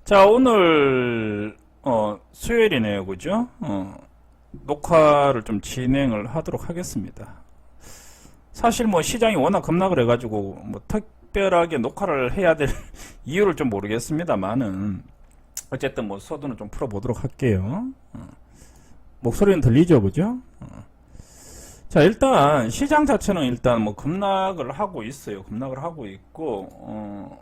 자, 오늘 수요일이네요, 그죠? 녹화를 좀 진행을 하도록 하겠습니다. 사실 뭐 시장이 워낙 급락을 해가지고 뭐 특별하게 녹화를 해야 될 이유를 좀 모르겠습니다만은 어쨌든 뭐 서두는 좀 풀어보도록 할게요. 목소리는 들리죠, 그죠? 자, 일단 시장 자체는 일단 뭐 급락을 하고 있어요. 급락을 하고 있고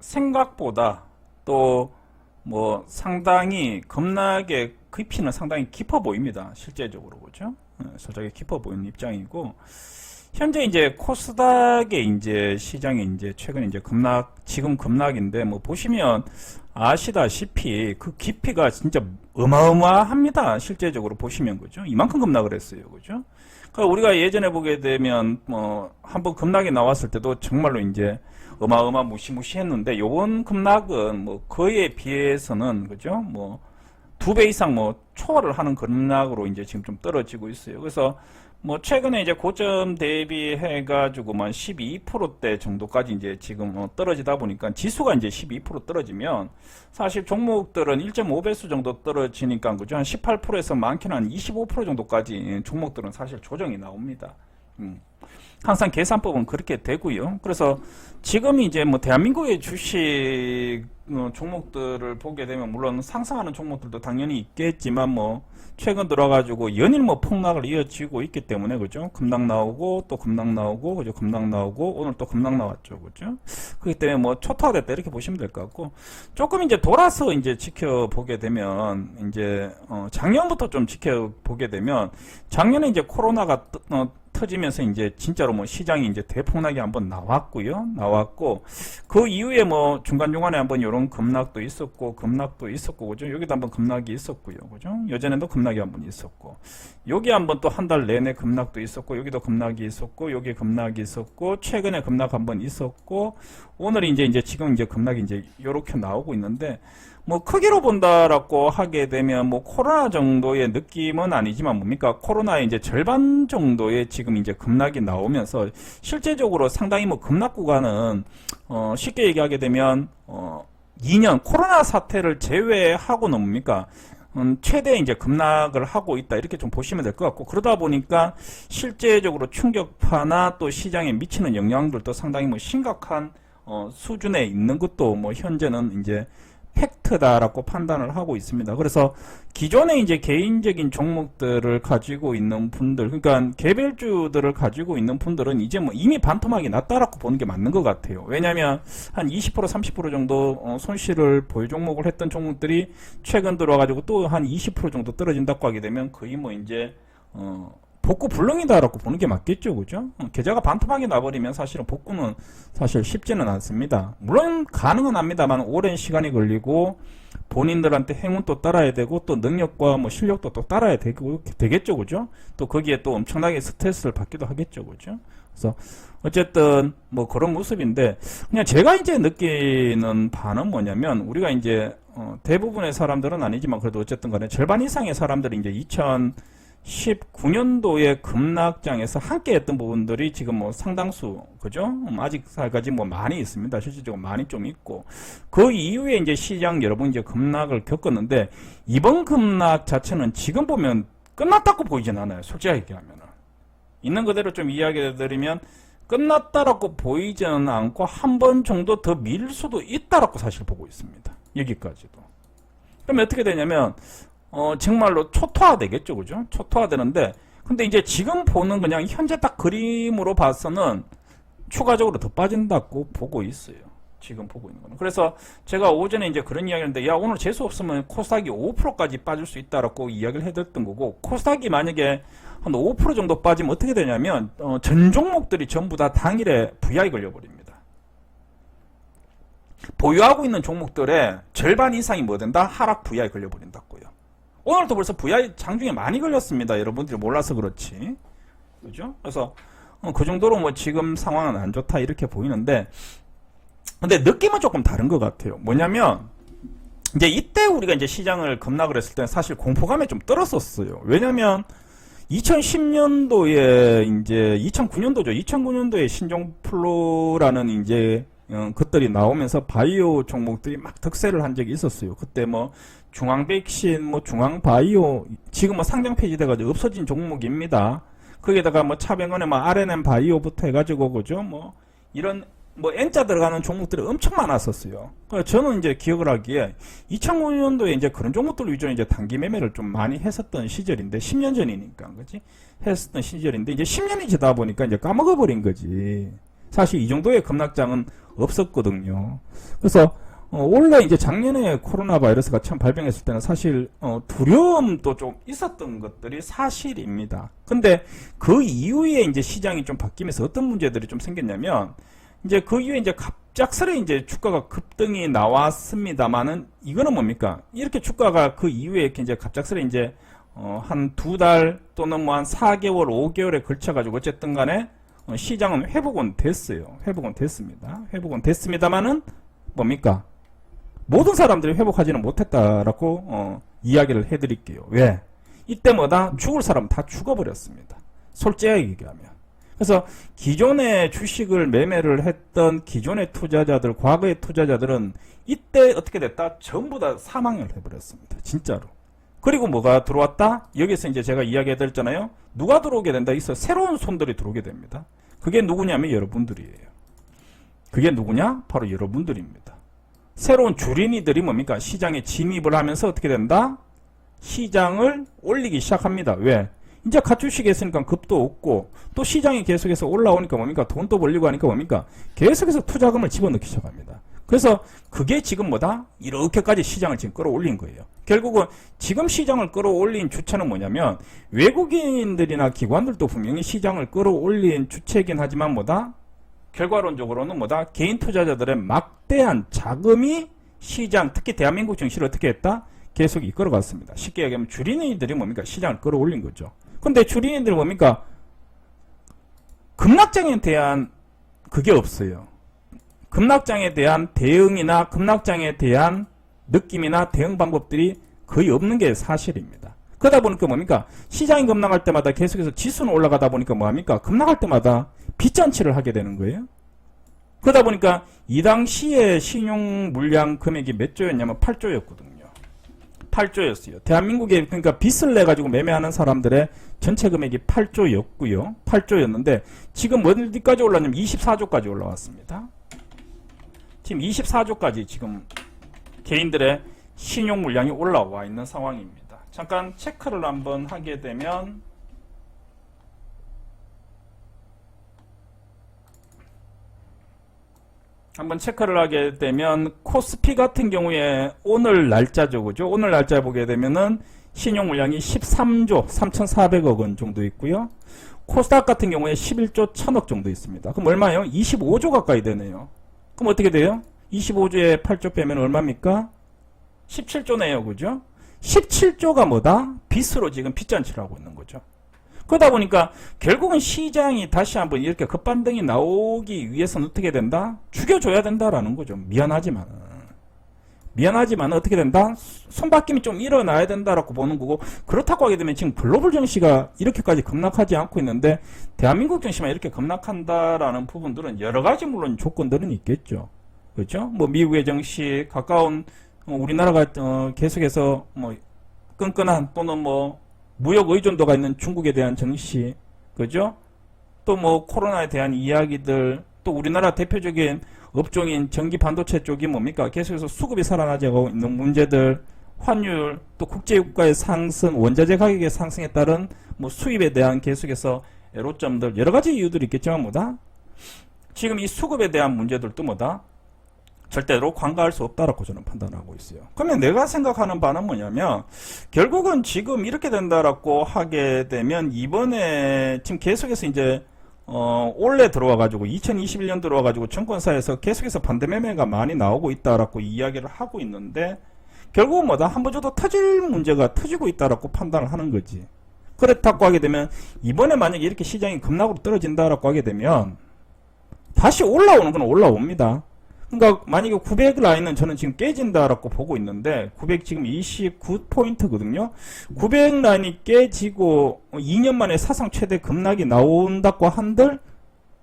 생각보다 또 뭐 상당히 급락의 깊이는 상당히 깊어 보입니다. 실제적으로 그죠? 살짝 깊어 보이는 입장이고, 현재 이제 코스닥의 이제 시장이 이제 최근 이제 지금 급락인데, 뭐 보시면 아시다시피 그 깊이가 진짜 어마어마합니다. 실제적으로 보시면 그죠? 이만큼 급락을 했어요. 그죠? 그러니까 우리가 예전에 보게 되면 뭐 한번 급락이 나왔을 때도 정말로 이제 어마어마 무시무시했는데, 요번 급락은 뭐 그에 비해서는 그죠? 뭐 2배 이상 뭐 초월을 하는 급락으로 이제 지금 좀 떨어지고 있어요. 그래서 뭐 최근에 이제 고점 대비해 가지고 만 12%대 정도까지 이제 지금 떨어지다 보니까, 지수가 이제 12% 떨어지면 사실 종목들은 1.5배수 정도 떨어지니까 그죠? 한 18%에서 많게는 한 25% 정도까지 종목들은 사실 조정이 나옵니다. 항상 계산법은 그렇게 되고요. 그래서 지금 이제 뭐 대한민국의 주식 종목들을 보게 되면 물론 상승하는 종목들도 당연히 있겠지만, 뭐 최근 들어가지고 연일 뭐 폭락을 이어지고 있기 때문에 그죠? 급락 나오고 또 급락 나오고 그죠? 급락 나오고 오늘 또 급락 나왔죠, 그죠? 그렇기 때문에 뭐 초토화됐다 이렇게 보시면 될 것 같고, 조금 이제 돌아서 이제 지켜보게 되면 이제 작년부터 좀 지켜보게 되면, 작년에 이제 코로나가 터지면서 이제 진짜로 뭐 시장이 이제 대폭락이 한번 나왔고, 그 이후에 뭐 중간중간에 한번 이런 급락도 있었고 그죠? 여기도 한번 급락이 있었고요, 그죠? 예전에도 급락이 한번 있었고, 여기 한번 또 한 달 내내 급락도 있었고, 여기도 급락이 있었고, 여기 급락이 있었고, 최근에 급락 한번 있었고, 오늘 이제 지금 이제 급락이 이제 요렇게 나오고 있는데, 뭐 크기로 본다라고 하게 되면 뭐 코로나 정도의 느낌은 아니지만, 뭡니까? 코로나의 이제 절반 정도의 지금 이제 급락이 나오면서 실제적으로 상당히 뭐 급락 구간은 쉽게 얘기하게 되면 2년 코로나 사태를 제외하고는 뭡니까? 최대 이제 급락을 하고 있다 이렇게 좀 보시면 될 것 같고, 그러다 보니까 실제적으로 충격파나 또 시장에 미치는 영향들도 상당히 뭐 심각한 수준에 있는 것도 뭐 현재는 이제 팩트다라고 판단을 하고 있습니다. 그래서 기존에 이제 개인적인 종목들을 가지고 있는 분들, 그러니까 개별주들을 가지고 있는 분들은 이제 뭐 이미 반토막이 났다라고 보는 게 맞는 것 같아요. 왜냐하면 한 20% 30% 정도 손실을 보유 종목을 했던 종목들이 최근 들어와가지고 또 한 20% 정도 떨어진다고 하게 되면 거의 뭐 이제 복구 불능이다라고 보는 게 맞겠죠, 그죠? 계좌가 반토막이 나버리면 사실은 복구는 사실 쉽지는 않습니다. 물론 가능은 합니다만 오랜 시간이 걸리고 본인들한테 행운도 따라야 되고 또 능력과 뭐 실력도 또 따라야 되겠죠, 그죠? 또 거기에 또 엄청나게 스트레스를 받기도 하겠죠, 그죠? 그래서 어쨌든 뭐 그런 모습인데, 그냥 제가 이제 느끼는 바는 뭐냐면, 우리가 이제 대부분의 사람들은 아니지만 그래도 어쨌든 간에 절반 이상의 사람들이 이제 2019년도에 급락장에서 함께 했던 부분들이 지금 뭐 상당수, 그죠? 아직까지 뭐 많이 있습니다. 실질적으로 많이 좀 있고, 그 이후에 이제 시장 여러분 이제 급락을 겪었는데, 이번 급락 자체는 지금 보면 끝났다고 보이진 않아요. 솔직하게 얘기하면은. 있는 그대로 좀 이야기 드리면, 끝났다라고 보이지는 않고 한 번 정도 더 밀 수도 있다라고 사실 보고 있습니다. 여기까지도. 그러면 어떻게 되냐면, 정말로 초토화 되겠죠, 그죠? 초토화 되는데, 근데 이제 지금 보는 그냥 현재 딱 그림으로 봐서는 추가적으로 더 빠진다고 보고 있어요. 지금 보고 있는 거는. 그래서 제가 오전에 이제 그런 이야기를 했는데, 야, 오늘 재수 없으면 코스닥이 5%까지 빠질 수 있다라고 이야기를 해드렸던 거고, 코스닥이 만약에 한 5% 정도 빠지면 어떻게 되냐면, 전 종목들이 전부 다 당일에 VI 걸려버립니다. 보유하고 있는 종목들의 절반 이상이 뭐 된다? 하락 VI 걸려버린다고요. 오늘도 벌써 VI 장중에 많이 걸렸습니다. 여러분들이 몰라서 그렇지. 그죠? 그래서 그 정도로 뭐 지금 상황은 안 좋다 이렇게 보이는데, 근데 느낌은 조금 다른 것 같아요. 뭐냐면 이제 이때 우리가 이제 시장을 급락을 했을 때는 사실 공포감에 좀 떨었었어요. 왜냐면 2010년도에 이제 2009년도죠. 2009년도에 신종플루라는 이제 것들이 나오면서 바이오 종목들이 막 득세를 한 적이 있었어요. 그때 뭐 중앙 백신, 뭐 중앙 바이오, 지금 뭐 상장 폐지돼가지고 없어진 종목입니다. 거기에다가 뭐 차병원의 뭐 RNM 바이오부터 해가지고 그죠? 뭐 이런 뭐 N자 들어가는 종목들이 엄청 많았었어요. 그래서 저는 이제 기억을 하기에 2005년도에 이제 그런 종목들 위주로 이제 단기 매매를 좀 많이 했었던 시절인데 10년 전이니까 그지? 했었던 시절인데 이제 10년이 지나다 보니까 이제 까먹어버린 거지. 사실 이 정도의 급락장은 없었거든요. 그래서 원래 이제 작년에 코로나 바이러스가 처음 발병했을 때는 사실 두려움도 좀 있었던 것들이 사실입니다. 근데 그 이후에 이제 시장이 좀 바뀌면서 어떤 문제들이 좀 생겼냐면 이제 그 이후에 이제 갑작스레 이제 주가가 급등이 나왔습니다만은 이거는 뭡니까? 이렇게 주가가 그 이후에 이렇게 이제 갑작스레 이제 한 2달 또는 뭐 한 4개월, 5개월에 걸쳐가지고 어쨌든 간에 시장은 회복은 됐어요. 회복은 됐습니다. 회복은 됐습니다만은 뭡니까? 모든 사람들이 회복하지는 못했다라고 이야기를 해드릴게요. 왜? 이때마다 죽을 사람 다 죽어버렸습니다. 솔직하게 얘기하면. 그래서 기존의 주식을 매매를 했던 기존의 투자자들, 과거의 투자자들은 이때 어떻게 됐다? 전부 다 사망을 해버렸습니다. 진짜로. 그리고 뭐가 들어왔다? 여기서 이제 제가 이야기해드렸잖아요. 누가 들어오게 된다? 있어 새로운 손들이 들어오게 됩니다. 그게 누구냐면 여러분들이에요. 그게 누구냐? 바로 여러분들입니다. 새로운 주린이들이 뭡니까? 시장에 진입을 하면서 어떻게 된다? 시장을 올리기 시작합니다. 왜? 이제 가주식이 있으니까 급도 없고 또 시장이 계속해서 올라오니까 뭡니까? 돈도 벌리고 하니까 뭡니까? 계속해서 투자금을 집어넣기 시작합니다. 그래서 그게 지금 뭐다? 이렇게까지 시장을 지금 끌어올린 거예요. 결국은 지금 시장을 끌어올린 주체는 뭐냐면 외국인들이나 기관들도 분명히 시장을 끌어올린 주체이긴 하지만 뭐다? 결과론적으로는 뭐다? 개인 투자자들의 막대한 자금이 시장, 특히 대한민국 증시를 어떻게 했다? 계속 이끌어갔습니다. 쉽게 얘기하면 주린이들이 뭡니까? 시장을 끌어올린 거죠. 근데 주린이들이 뭡니까? 급락장에 대한 그게 없어요. 급락장에 대한 대응이나 급락장에 대한 느낌이나 대응 방법들이 거의 없는 게 사실입니다. 그러다 보니까 뭡니까? 시장이 급락할 때마다 계속해서 지수는 올라가다 보니까 뭐합니까? 급락할 때마다 빚잔치를 하게 되는 거예요. 그러다 보니까 이 당시에 신용 물량 금액이 몇 조였냐면 8조였거든요. 8조였어요. 대한민국에 그러니까 빚을 내 가지고 매매하는 사람들의 전체 금액이 8조였고요. 8조였는데 지금 어디까지 올랐냐면 24조까지 올라왔습니다. 지금 24조까지 지금 개인들의 신용 물량이 올라와 있는 상황입니다. 잠깐 체크를 한번 하게 되면 한번 체크를 하게 되면 코스피 같은 경우에 오늘 날짜죠. 그죠? 오늘 날짜 보게 되면은 신용 물량이 13조 3,400억 원 정도 있고요. 코스닥 같은 경우에 11조 1,000억 정도 있습니다. 그럼 얼마예요? 25조 가까이 되네요. 그럼 어떻게 돼요? 25조에 8조 빼면 얼마입니까? 17조네요. 그죠? 17조가 뭐다? 빚으로 지금 빚잔치를 하고 있는 거죠. 그러다 보니까 결국은 시장이 다시 한번 이렇게 급반등이 나오기 위해서는 어떻게 된다? 죽여줘야 된다라는 거죠. 미안하지만 어떻게 된다? 손바뀜이 좀 일어나야 된다라고 보는 거고, 그렇다고 하게 되면 지금 글로벌 증시가 이렇게까지 급락하지 않고 있는데 대한민국 증시만 이렇게 급락한다라는 부분들은 여러 가지 물론 조건들은 있겠죠. 그렇죠? 뭐 미국의 증시, 가까운 우리나라가 계속해서 뭐 끈끈한 또는 뭐 무역 의존도가 있는 중국에 대한 증시, 그죠? 또 뭐 코로나에 대한 이야기들, 또 우리나라 대표적인 업종인 전기 반도체 쪽이 뭡니까? 계속해서 수급이 살아나지 않고 있는 문제들, 환율, 또 국제유가의 상승, 원자재 가격의 상승에 따른 뭐 수입에 대한 계속해서 애로점들, 여러 가지 이유들이 있겠지만 뭐다? 지금 이 수급에 대한 문제들도 뭐다? 절대로 관가할 수 없다라고 저는 판단하고 있어요. 그러면 내가 생각하는 바는 뭐냐면 결국은 지금 이렇게 된다라고 하게 되면 이번에 지금 계속해서 이제 올해 들어와 가지고 2021년 들어와 가지고 증권사에서 계속해서 반대 매매가 많이 나오고 있다라고 이야기를 하고 있는데 결국은 뭐다? 한 번 정도 터질 문제가 터지고 있다라고 판단을 하는 거지. 그렇다고 하게 되면 이번에 만약에 이렇게 시장이 급락으로 떨어진다라고 하게 되면 다시 올라오는 건 올라옵니다. 그러니까 만약에 900 라인은 저는 지금 깨진다라고 보고 있는데 900 지금 29포인트거든요. 900 라인이 깨지고 2년 만에 사상 최대 급락이 나온다고 한들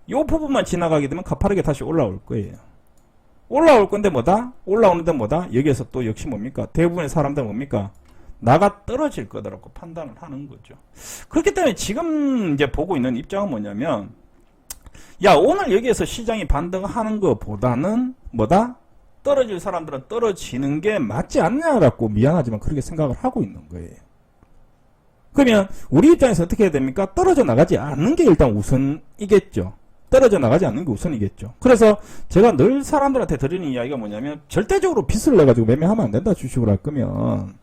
이 부분만 지나가게 되면 가파르게 다시 올라올 거예요. 올라올 건데 뭐다? 올라오는데 뭐다? 여기에서 또 역시 뭡니까? 대부분의 사람들은 뭡니까? 나가 떨어질 거다라고 판단을 하는 거죠. 그렇기 때문에 지금 이제 보고 있는 입장은 뭐냐면, 야, 오늘 여기에서 시장이 반등하는 것보다는 뭐다? 떨어질 사람들은 떨어지는 게 맞지 않냐라고 미안하지만 그렇게 생각을 하고 있는 거예요. 그러면 우리 입장에서 어떻게 해야 됩니까? 떨어져 나가지 않는 게 일단 우선이겠죠. 떨어져 나가지 않는 게 우선이겠죠. 그래서 제가 늘 사람들한테 드리는 이야기가 뭐냐면 절대적으로 빚을 내가지고 매매하면 안 된다. 주식을 할 거면.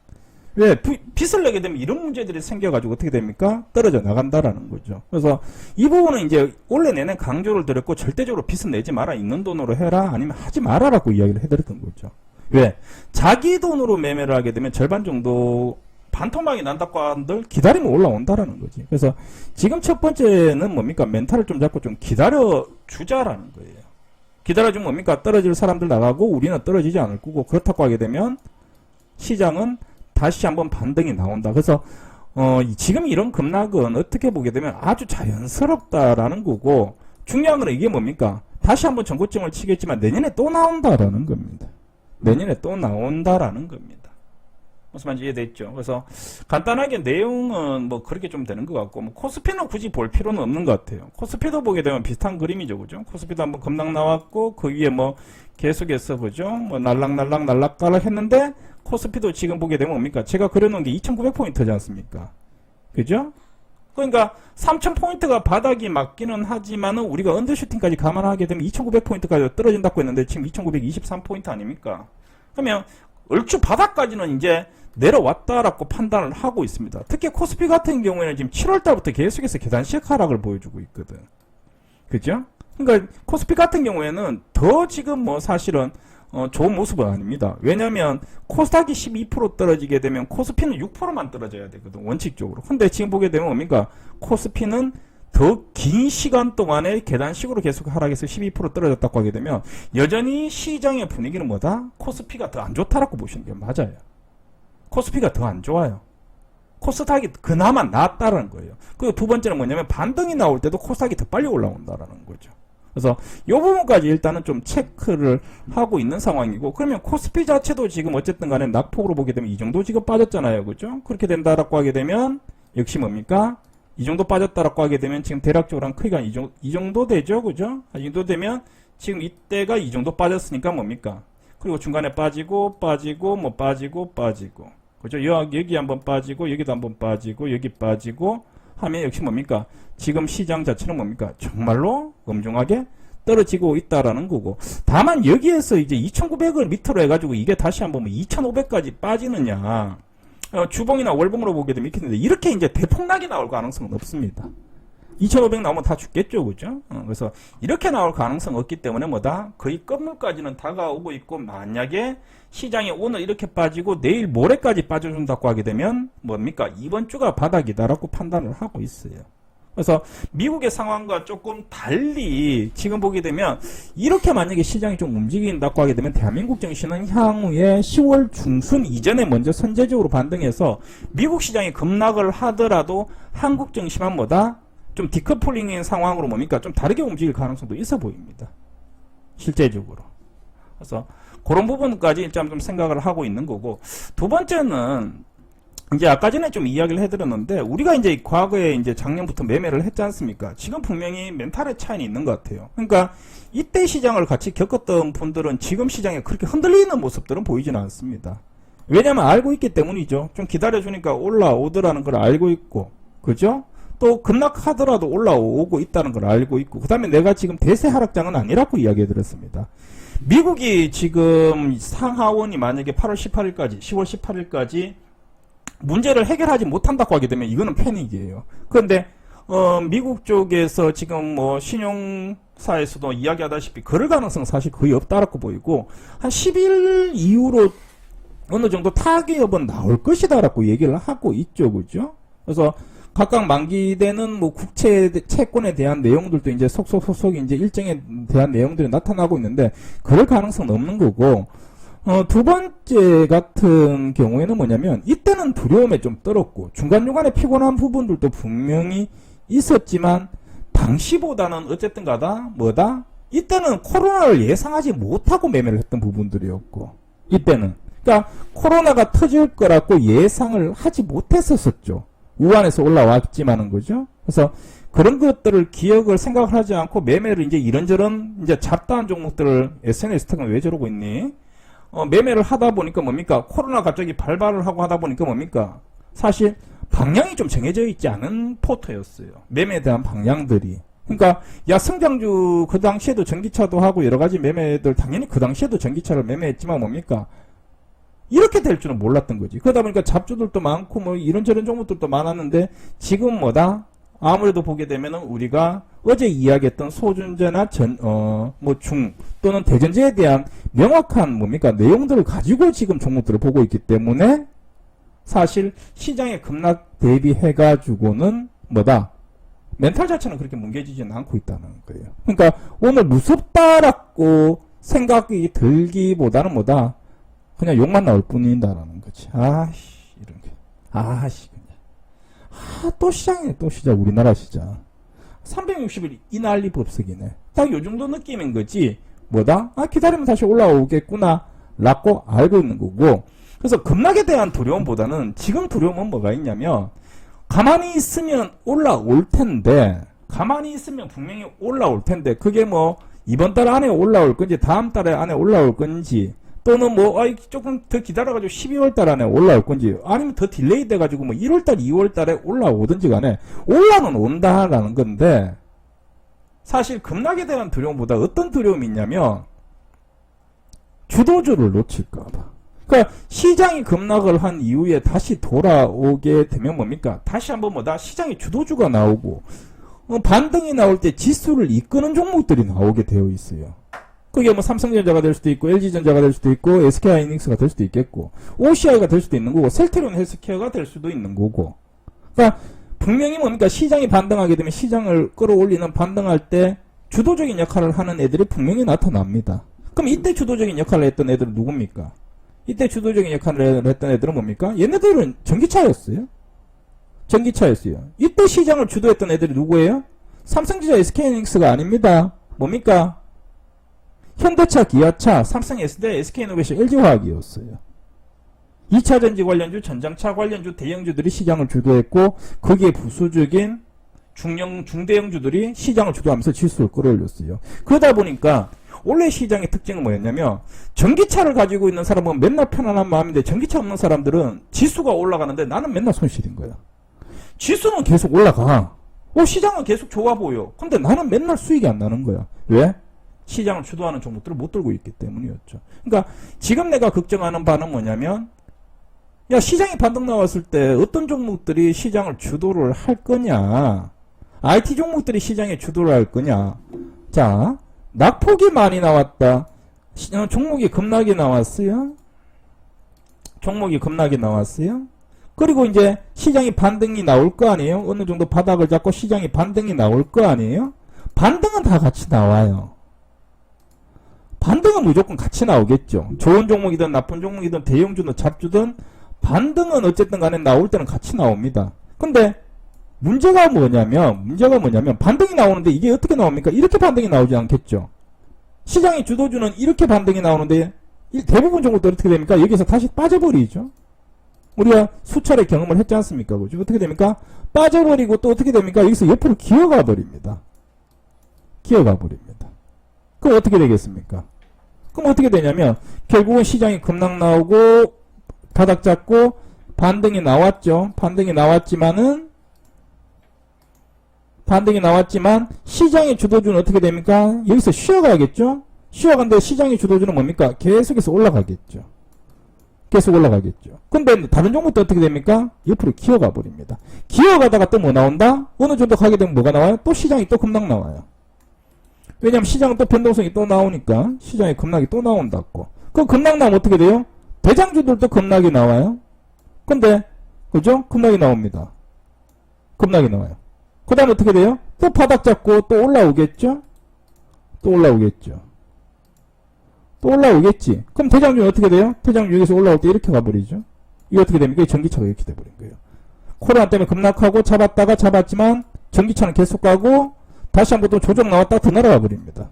왜? 빚을 내게 되면 이런 문제들이 생겨가지고 어떻게 됩니까? 떨어져 나간다라는 거죠. 그래서 이 부분은 이제 원래 내내 강조를 드렸고 절대적으로 빚은 내지 마라. 있는 돈으로 해라. 아니면 하지 마라라고 이야기를 해드렸던 거죠. 왜? 자기 돈으로 매매를 하게 되면 절반 정도 반토막이 난다고 한들 기다리면 올라온다라는 거지. 그래서 지금 첫 번째는 뭡니까? 멘탈을 좀 잡고 좀 기다려주자라는 거예요. 기다려주면 뭡니까? 떨어질 사람들 나가고 우리는 떨어지지 않을 거고 그렇다고 하게 되면 시장은 다시 한번 반등이 나온다. 그래서 지금 이런 급락은 어떻게 보게 되면 아주 자연스럽다라는 거고 중요한 건 이게 뭡니까? 다시 한번 전고점을 치겠지만 내년에 또 나온다라는 겁니다. 내년에 또 나온다라는 겁니다. 무슨 말인지 이해됐죠? 그래서 간단하게 내용은 뭐 그렇게 좀 되는 것 같고 뭐 코스피는 굳이 볼 필요는 없는 것 같아요. 코스피도 보게 되면 비슷한 그림이죠, 그죠? 코스피도 한번 급락 나왔고 그 위에 뭐 계속해서 보죠, 뭐 날락가락 했는데 코스피도 지금 보게 되면 뭡니까? 제가 그려놓은 게 2,900포인트지 않습니까? 그죠? 그러니까 3,000포인트가 바닥이 맞기는 하지만은 우리가 언더슈팅까지 감안하게 되면 2,900포인트까지 떨어진다고 했는데 지금 2,923포인트 아닙니까? 그러면 얼추 바닥까지는 이제 내려왔다라고 판단을 하고 있습니다. 특히 코스피 같은 경우에는 지금 7월달부터 계속해서 계단식 하락을 보여주고 있거든. 그죠? 그러니까 코스피 같은 경우에는 더 지금 뭐 사실은 좋은 모습은 아닙니다. 왜냐면 코스닥이 12% 떨어지게 되면 코스피는 6%만 떨어져야 되거든, 원칙적으로. 근데 지금 보게 되면 뭡니까? 코스피는 더 긴 시간 동안에 계단식으로 계속 하락해서 12% 떨어졌다고 하게 되면 여전히 시장의 분위기는 뭐다? 코스피가 더 안 좋다라고 보시는 게 맞아요. 코스피가 더 안 좋아요. 코스닥이 그나마 낫다라는 거예요. 그 두 번째는 뭐냐면 반등이 나올 때도 코스닥이 더 빨리 올라온다라는 거죠. 그래서 이 부분까지 일단은 좀 체크를 하고 있는 상황이고, 그러면 코스피 자체도 지금 어쨌든 간에 낙폭으로 보게 되면 이 정도 지금 빠졌잖아요. 그죠? 그렇게 된다라고 하게 되면 역시 뭡니까? 이 정도 빠졌다라고 하게 되면 지금 대략적으로 한 크기가 이 정도 되죠. 그죠? 이 정도 되면 지금 이때가 이 정도 빠졌으니까 뭡니까? 그리고 중간에 빠지고 뭐 빠지고 그죠? 여기 한번 빠지고 여기도 한번 빠지고 여기 빠지고 하면 역시 뭡니까? 지금 시장 자체는 뭡니까? 정말로 엄중하게 떨어지고 있다라는 거고, 다만 여기에서 이제 2,900을 밑으로 해가지고 이게 다시 한번 2,500까지 빠지느냐, 주봉이나 월봉으로 보게 되면 이렇게 되는데 이렇게 이제 대폭락이 나올 가능성은 없습니다. 2,500 나오면 다 죽겠죠, 그죠? 그래서 이렇게 나올 가능성은 없기 때문에 뭐다? 거의 끝물까지는 다가오고 있고, 만약에 시장이 오늘 이렇게 빠지고 내일 모레까지 빠져준다고 하게 되면 뭡니까? 이번 주가 바닥이다라고 판단을 하고 있어요. 그래서 미국의 상황과 조금 달리 지금 보게 되면 이렇게 만약에 시장이 좀 움직인다고 하게 되면 대한민국 증시는 향후에 10월 중순 이전에 먼저 선제적으로 반등해서 미국 시장이 급락을 하더라도 한국 증시만 뭐다? 좀 디커플링인 상황으로 뭡니까? 좀 다르게 움직일 가능성도 있어 보입니다. 실제적으로. 그래서 그런 부분까지 일단 좀 생각을 하고 있는 거고, 두 번째는 이제 아까 전에 좀 이야기를 해드렸는데 우리가 이제 과거에 이제 작년부터 매매를 했지 않습니까? 지금 분명히 멘탈의 차이는 있는 것 같아요. 그러니까 이때 시장을 같이 겪었던 분들은 지금 시장에 그렇게 흔들리는 모습들은 보이지는 않습니다. 왜냐면 알고 있기 때문이죠. 좀 기다려주니까 올라오더라는 걸 알고 있고, 그죠? 또 급락하더라도 올라오고 있다는 걸 알고 있고, 그 다음에 내가 지금 대세 하락장은 아니라고 이야기 드렸습니다. 미국이 지금 상하원이 만약에 8월 18일까지 10월 18일까지 문제를 해결하지 못한다고 하게 되면 이거는 패닉이에요. 그런데 미국 쪽에서 지금 뭐 신용사에서도 이야기하다시피 그럴 가능성은 사실 거의 없다라고 보이고, 한 10일 이후로 어느 정도 타격은 나올 것이다라고 얘기를 하고 있죠, 그죠? 그래서 각각 만기되는 뭐 국채 채권에 대한 내용들도 이제 속속 이제 일정에 대한 내용들이 나타나고 있는데 그럴 가능성은 없는 거고, 두 번째 같은 경우에는 뭐냐면 이때는 두려움에 좀 떨었고 중간중간에 피곤한 부분들도 분명히 있었지만 당시보다는 어쨌든 가다 뭐다? 이때는 코로나를 예상하지 못하고 매매를 했던 부분들이었고, 이때는. 그러니까 코로나가 터질 거라고 예상을 하지 못했었죠. 우한에서 올라왔지만은 거죠. 그래서 그런 것들을 기억을 생각을 하지 않고 매매를 이제 이런저런 이제 잡다한 종목들을 SNS 특은 왜 저러고 있니? 매매를 하다 보니까 뭡니까? 코로나 갑자기 발발을 하고 하다 보니까 뭡니까? 사실 방향이 좀 정해져 있지 않은 포트였어요. 매매에 대한 방향들이. 그러니까 야 성장주 그 당시에도 전기차도 하고 여러 가지 매매들 당연히 그 당시에도 전기차를 매매했지만 뭡니까? 이렇게 될 줄은 몰랐던 거지. 그러다 보니까 잡주들도 많고 뭐 이런저런 종목들도 많았는데 지금 뭐다? 아무래도 보게 되면은 우리가 어제 이야기했던 소준제나 중 또는 대전제에 대한 명확한 뭡니까? 내용들을 가지고 지금 종목들을 보고 있기 때문에 사실 시장의 급락 대비해가지고는 뭐다? 멘탈 자체는 그렇게 뭉개지지는 않고 있다는 거예요. 그러니까 오늘 무섭다라고 생각이 들기보다는 뭐다? 그냥 욕만 나올 뿐이다라는 거지. 아씨, 이런 게. 아씨, 그냥. 또 시장이네, 또 시장. 우리나라 시장. 360일 이 난리 법석이네. 딱 요 정도 느낌인 거지. 뭐다? 기다리면 다시 올라오겠구나. 라고 알고 있는 거고. 그래서 급락에 대한 두려움보다는 지금 두려움은 뭐가 있냐면, 가만히 있으면 올라올 텐데, 가만히 있으면 분명히 올라올 텐데, 그게 뭐, 이번 달 안에 올라올 건지, 다음 달 안에 올라올 건지, 또는 뭐 조금 더 기다려가지고 12월 달 안에 올라올 건지 아니면 더 딜레이 돼가지고 뭐 1월 달 2월 달에 올라오든지 간에 올라는 온다라는 건데 사실 급락에 대한 두려움보다 어떤 두려움이 있냐면 주도주를 놓칠까봐. 그러니까 시장이 급락을 한 이후에 다시 돌아오게 되면 뭡니까? 다시 한번 뭐다? 시장의 주도주가 나오고 반등이 나올 때 지수를 이끄는 종목들이 나오게 되어 있어요. 그게 뭐 삼성전자가 될 수도 있고 LG전자가 될 수도 있고 SK하이닉스가 될 수도 있겠고 OCI가 될 수도 있는 거고 셀트리온 헬스케어가 될 수도 있는 거고. 그러니까 분명히 뭡니까? 시장이 반등하게 되면 시장을 끌어올리는 반등할 때 주도적인 역할을 하는 애들이 분명히 나타납니다. 그럼 이때 주도적인 역할을 했던 애들은 누굽니까? 이때 주도적인 역할을 했던 애들은 뭡니까? 얘네들은 전기차였어요. 전기차였어요. 이때 시장을 주도했던 애들이 누구예요? 삼성전자 SK하이닉스가 아닙니다. 뭡니까? 현대차, 기아차, 삼성 S대, SK이노베이션, LG화학이었어요. 2차전지 관련주, 전장차 관련주, 대형주들이 시장을 주도했고 거기에 부수적인 중대형주들이 시장을 주도하면서 지수를 끌어올렸어요. 그러다 보니까 원래 시장의 특징은 뭐였냐면 전기차를 가지고 있는 사람은 맨날 편안한 마음인데 전기차 없는 사람들은 지수가 올라가는데 나는 맨날 손실인 거야. 지수는 계속 올라가. 시장은 계속 좋아 보여. 근데 나는 맨날 수익이 안 나는 거야. 왜? 시장을 주도하는 종목들을 못 들고 있기 때문이었죠. 그러니까 지금 내가 걱정하는 바는 뭐냐면 야 시장이 반등 나왔을 때 어떤 종목들이 시장을 주도를 할 거냐. IT 종목들이 시장에 주도를 할 거냐. 자, 낙폭이 많이 나왔다. 종목이 급락이 나왔어요. 종목이 급락이 나왔어요. 그리고 이제 시장이 반등이 나올 거 아니에요. 어느 정도 바닥을 잡고 시장이 반등이 나올 거 아니에요. 반등은 다 같이 나와요. 반등은 무조건 같이 나오겠죠. 좋은 종목이든 나쁜 종목이든 대형주든 잡주든 반등은 어쨌든 간에 나올 때는 같이 나옵니다. 근데 문제가 뭐냐면 반등이 나오는데 이게 어떻게 나옵니까? 이렇게 반등이 나오지 않겠죠. 시장의 주도주는 이렇게 반등이 나오는데 대부분 종목도 어떻게 됩니까? 여기서 다시 빠져버리죠. 우리가 수차례 경험을 했지 않습니까? 그죠? 어떻게 됩니까? 빠져버리고 또 어떻게 됩니까? 여기서 옆으로 기어가 버립니다. 기어가 버립니다. 그럼 어떻게 되겠습니까? 그럼 어떻게 되냐면 결국은 시장이 급락 나오고 바닥 잡고 반등이 나왔죠. 반등이 나왔지만 시장의 주도주는 어떻게 됩니까? 여기서 쉬어가겠죠. 쉬어간데 시장의 주도주는 뭡니까? 계속해서 올라가겠죠. 계속 올라가겠죠. 근데 다른 종목도 어떻게 됩니까? 옆으로 기어가 버립니다. 기어가다가 또 뭐 나온다? 어느 정도 가게 되면 뭐가 나와요? 또 시장이 또 급락 나와요. 왜냐면 시장은 또 변동성이 또 나오니까 시장에 급락이 또 나온다고. 그럼 급락 나오면 어떻게 돼요? 대장주들도 급락이 나와요. 근데 그죠? 급락이 나옵니다. 급락이 나와요. 그 다음에 어떻게 돼요? 또 바닥 잡고 또 올라오겠죠? 또 올라오겠죠. 또 올라오겠지. 그럼 대장주는 어떻게 돼요? 대장주 여기서 올라올 때 이렇게 가버리죠. 이게 어떻게 됩니까? 전기차가 이렇게 돼버린 거예요. 코로나 때문에 급락하고 잡았지만 전기차는 계속 가고 다시 한번 또 조정 나왔다가 더 날아가 버립니다.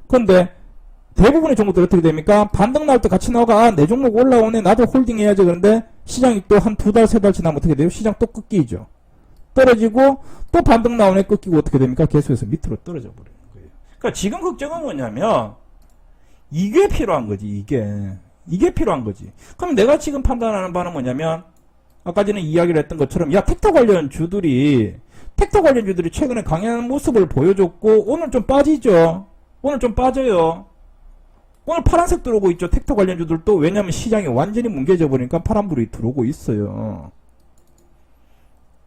근데 대부분의 종목들 어떻게 됩니까? 반등 나올 때 같이 나오가, 아, 내 종목 올라오네, 나도 홀딩 해야지. 그런데 시장이 또 한 2달, 3달 지나면 어떻게 돼요? 시장 또 꺾이죠. 떨어지고, 또 반등 나오네, 꺾이고 어떻게 됩니까? 계속해서 밑으로 떨어져 버리는 거예요. 그러니까 지금 걱정은 뭐냐면, 이게 필요한 거지, 이게 필요한 거지. 그럼 내가 지금 판단하는 바는 뭐냐면, 아까 전에 이야기를 했던 것처럼, 야, 텍터 관련 주들이 최근에 강한 모습을 보여줬고, 오늘 좀 빠지죠? 오늘 좀 빠져요. 오늘 파란색 들어오고 있죠. 텍터 관련주들도. 왜냐면 시장이 완전히 뭉개져 버리니까 파란불이 들어오고 있어요.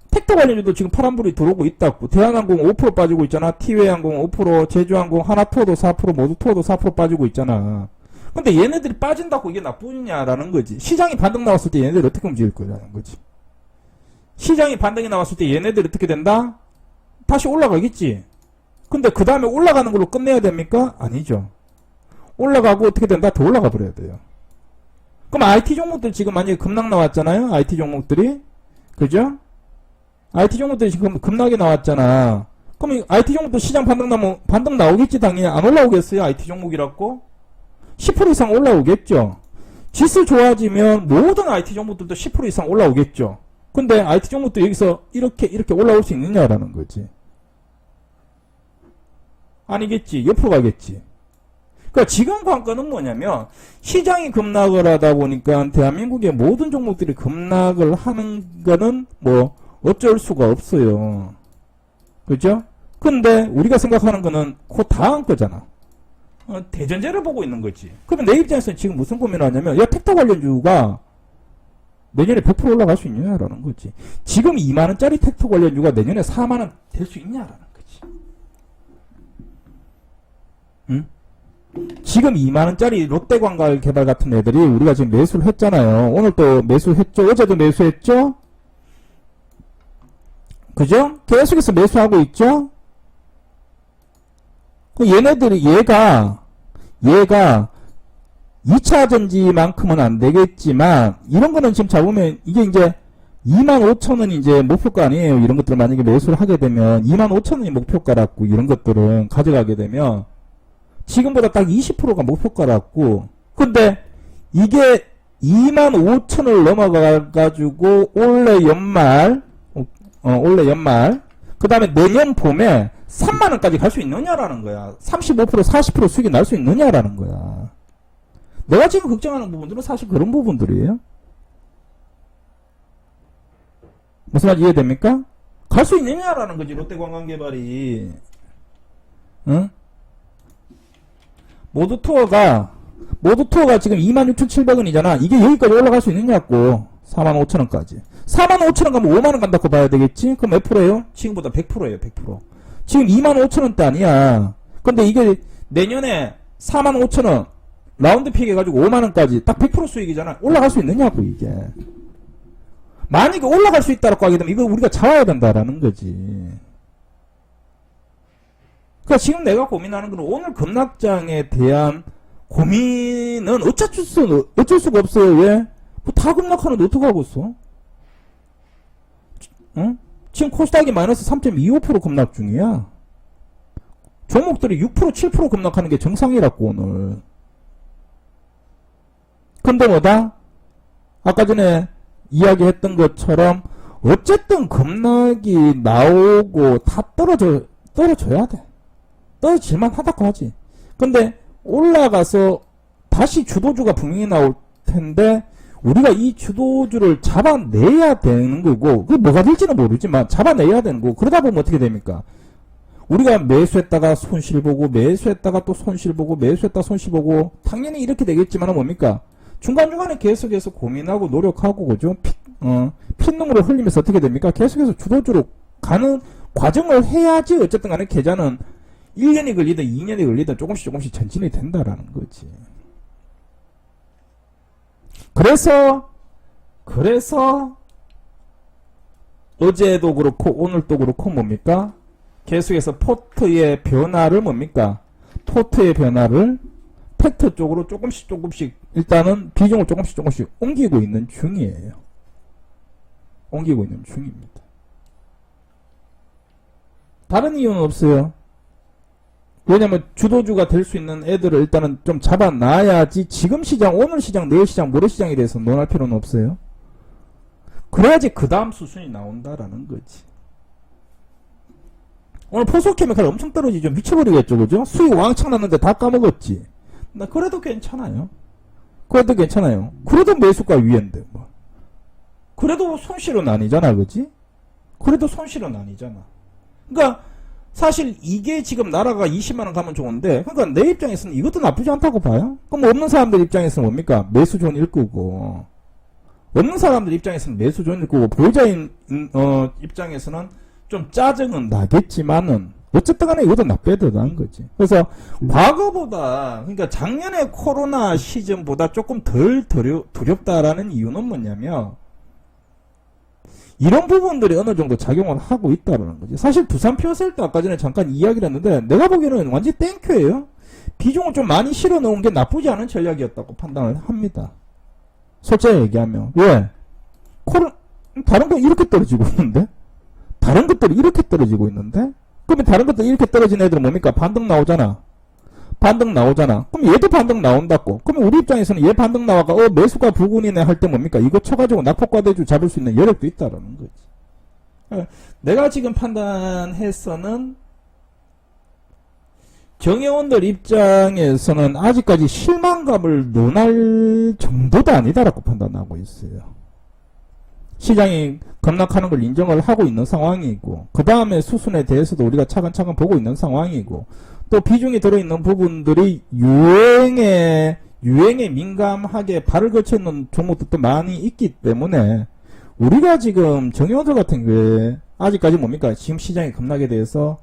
텍터 관련주도 지금 파란불이 들어오고 있다고. 대한항공 5% 빠지고 있잖아. 티웨이항공 5%, 제주항공, 하나투어도 4%, 모두투어도 4% 빠지고 있잖아. 근데 얘네들이 빠진다고 이게 나쁘냐라는 거지. 시장이 반등 나왔을 때 얘네들이 어떻게 움직일 거라는 거지. 시장이 반등이 나왔을 때 얘네들이 어떻게 된다? 다시 올라가겠지. 근데 그 다음에 올라가는 걸로 끝내야 됩니까? 아니죠. 올라가고 어떻게 된다? 더 올라가 버려야 돼요. 그럼 IT 종목들 지금 만약에 급락 나왔잖아요? IT 종목들이. 그죠? IT 종목들이 지금 급락이 나왔잖아. 그럼 IT 종목도 시장 반등 나오겠지, 당연히. 안 올라오겠어요? IT 종목이라고? 10% 이상 올라오겠죠? 지수 좋아지면 모든 IT 종목들도 10% 이상 올라오겠죠? 근데 IT 종목도 여기서 이렇게 올라올 수 있느냐라는 거지. 아니겠지. 옆으로 가겠지. 그러니까 지금 관건은 뭐냐면 시장이 급락을 하다 보니까 대한민국의 모든 종목들이 급락을 하는 거는 뭐 어쩔 수가 없어요. 그죠? 근데 우리가 생각하는 거는 그 다음 거잖아. 대전제를 보고 있는 거지. 그러면 내 입장에서는 지금 무슨 고민을 하냐면, 야, 텍터 관련주가 내년에 100% 올라갈 수 있냐라는 거지. 지금 2만원짜리 텍터 관련주가 내년에 4만원 될 수 있냐라는 거지. 응? 지금 2만원짜리 롯데관광개발 같은 애들이 우리가 지금 매수를 했잖아요. 오늘 또 매수했죠. 어제도 매수했죠. 그죠? 계속해서 매수하고 있죠. 얘네들이 얘가 2차전지만큼은 안 되겠지만 이런 거는 지금 잡으면 이게 이제 25,000원이 이제 목표가 아니에요. 이런 것들을 만약에 매수를 하게 되면 25,000원이 목표가라고 이런 것들은 가져가게 되면 지금보다 딱 20%가 목표가라고. 근데 이게 25,000원을 넘어가가지고 올해 연말 그 다음에 내년 봄에 3만원까지 갈 수 있느냐라는 거야. 35% 40% 수익이 날 수 있느냐라는 거야. 내가 지금 걱정하는 부분들은 사실 그런 부분들이에요. 무슨 말인지 이해됩니까? 갈 수 있느냐라는 거지. 롯데관광개발이. 응? 모두투어가 지금 26,700원이잖아. 이게 여기까지 올라갈 수 있느냐고. 45,000원까지. 45,000원 가면 5만원 간다고 봐야 되겠지? 그럼 몇 프로예요? 지금보다 100%예요, 100%. 지금 25,000원대 아니야. 근데 이게 내년에 45,000원 라운드 픽 해가지고 5만원까지 딱 100% 수익이잖아. 올라갈 수 있느냐고, 이게. 만약에 올라갈 수 있다라고 하게 되면 이거 우리가 잡아야 된다라는 거지. 그러니까 지금 내가 고민하는 건 오늘 급락장에 대한 고민은 어쩔 수가 없어요. 왜? 뭐 다 급락하는데 어떡하고 있어? 응? 지금 코스닥이 마이너스 3.25% 급락 중이야. 종목들이 6% 7% 급락하는 게 정상이라고 오늘. 근데 뭐다? 아까 전에 이야기했던 것처럼 어쨌든 급락이 나오고 다 떨어져야 돼. 떨어질만 하다고 하지. 근데 올라가서 다시 주도주가 분명히 나올 텐데 우리가 이 주도주를 잡아내야 되는 거고, 그게 뭐가 될지는 모르지만 잡아내야 되는 거고, 그러다 보면 어떻게 됩니까? 우리가 매수했다가 손실 보고, 매수했다가 또 손실 보고, 매수했다가 손실 보고, 당연히 이렇게 되겠지만 뭡니까? 중간중간에 계속해서 고민하고 노력하고, 그죠? 핏눈물을 흘리면서 어떻게 됩니까? 계속해서 주도주로 가는 과정을 해야지 어쨌든 간에 계좌는 1년이 걸리든 2년이 걸리든 조금씩 전진이 된다라는 거지. 그래서 어제도 그렇고 오늘도 그렇고 뭡니까? 계속해서 포트의 변화를 뭡니까? 포트의 변화를 팩트 쪽으로 조금씩 일단은 비중을 조금씩 옮기고 있는 중이에요. 옮기고 있는 중입니다. 다른 이유는 없어요. 왜냐면 주도주가 될 수 있는 애들을 일단은 좀 잡아놔야지 지금 시장, 오늘 시장, 내일 시장, 모레 시장에 대해서 논할 필요는 없어요. 그래야지 그 다음 수순이 나온다라는 거지. 오늘 포스코케미칼 엄청 떨어지죠. 미쳐버리겠죠. 그죠? 수익 왕창 났는데 다 까먹었지. 나 그래도 괜찮아요. 그래도 괜찮아요. 그래도 매수가 위인데 뭐. 그래도 손실은 아니잖아. 그지? 그래도 손실은 아니잖아. 그러니까 사실 이게 지금 나라가 20만원 가면 좋은데, 그러니까 내 입장에서는 이것도 나쁘지 않다고 봐요. 그럼 없는 사람들 입장에서는 뭡니까? 매수 존일 거고, 없는 사람들 입장에서는 매수 존일 거고, 보유자인 입장에서는 좀 짜증은 나겠지만은 어쨌든 간에 이것도 나빠야 된다는 거지. 그래서 과거보다, 그러니까 작년에 코로나 시즌보다 조금 덜 두렵다라는 이유는 뭐냐면, 이런 부분들이 어느 정도 작용을 하고 있다는 거지. 사실 두산 퓨어셀도 아까 전에 잠깐 이야기를 했는데 내가 보기에는 완전히 땡큐예요. 비중을 좀 많이 실어 놓은 게 나쁘지 않은 전략이었다고 판단을 합니다. 솔직히 얘기하면. 왜? 다른 거 이렇게 떨어지고 있는데? 다른 것들이 이렇게 떨어지고 있는데? 그러면 다른 것들이 이렇게 떨어진 애들은 뭡니까? 반등 나오잖아. 반등 나오잖아. 그럼 얘도 반등 나온다고. 그러면 우리 입장에서는 얘 반등 나와가 매수가 부근이네 할 때 뭡니까? 이거 쳐가지고 낙폭과대주 잡을 수 있는 여력도 있다라는 거지. 내가 지금 판단해서는 정회원들 입장에서는 아직까지 실망감을 논할 정도도 아니다라고 판단하고 있어요. 시장이 급락하는 걸 인정을 하고 있는 상황이고, 그 다음에 수순에 대해서도 우리가 차근차근 보고 있는 상황이고, 또 비중이 들어있는 부분들이 유행에 민감하게 발을 거쳐 있는 종목들도 많이 있기 때문에 우리가 지금 정의원들 같은 게 아직까지 뭡니까? 지금 시장의 급락에 대해서